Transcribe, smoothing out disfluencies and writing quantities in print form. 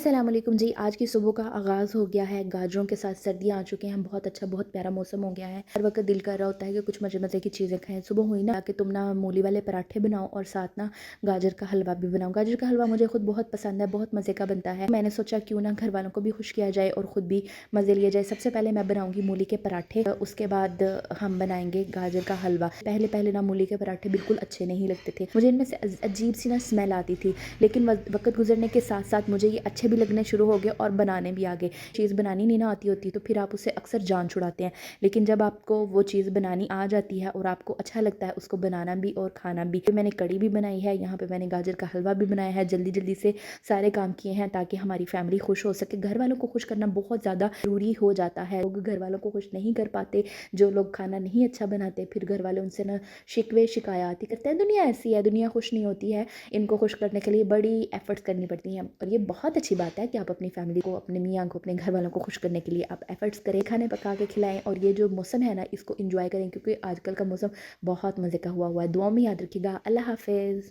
अस्सलाम वालेकुम जी। आज की सुबह का आगाज़ हो गया है, गाजरों के साथ सर्दियाँ आ चुकी हैं। बहुत अच्छा, बहुत प्यारा मौसम हो गया है। हर वक़्त दिल कर रहा होता है कि कुछ मज़े-मज़े की चीज़ें खाएँ। सुबह हुई ना कि तुम ना मूली वाले पराठे बनाओ और साथ ना गाजर का हलवा भी बनाओ। गाजर का हलवा मुझे खुद बहुत पसंद है, बहुत मज़े का बनता है। मैंने सोचा क्यों ना घर वालों को भी खुश किया जाए और ख़ुद भी मज़े लिए जाए। सबसे पहले मैं बनाऊँगी मूली के पराठे, उसके बाद हम बनाएँगे गाजर का हलवा। पहले-पहले ना मूली के पराठे बिल्कुल अच्छे नहीं लगते थे। मुझे इनमें से अजीब-सी ना स्मेल आती थी। लेकिन वक़्त गुज़रने के साथ-साथ मुझे ये अच्छे भी लगने शुरू हो गए और बनाने भी आ गए। चीज़ बनानी नहीं ना आती होती तो फिर आप उससे अक्सर जान छुड़ाते हैं। लेकिन जब आपको वो चीज़ बनानी आ जाती है और आपको अच्छा लगता है उसको बनाना भी और खाना भी। तो मैंने कढ़ी भी बनाई है, यहाँ पे मैंने गाजर का हलवा भी बनाया है। जल्दी-जल्दी से सारे काम किए हैं ताकि हमारी फैमिली खुश हो सके। घर वालों को खुश करना बहुत ज़्यादा ज़रूरी हो जाता है। लोग घर वालों को खुश नहीं कर पाते, जो लोग खाना नहीं अच्छा बनाते, फिर घर वाले उनसे ना शिकवे शिकायत ही करते हैं। दुनिया ऐसी है, दुनिया खुश नहीं होती है। इनको खुश करने के लिए बड़ी एफ़र्ट्स करनी पड़ती हैं और ये बहुत अच्छी बात है कि आप अपनी फैमिली को, अपने मियाँ को, अपने घर वालों को खुश करने के लिए आप एफ़र्ट्स करें, खाने पका के खिलाएँ और ये जो मौसम है ना इसको एन्जॉय करें क्योंकि आजकल का मौसम बहुत मज़े का हुआ है। दुआ में याद रखिएगा। अल्लाह हाफ़िज़।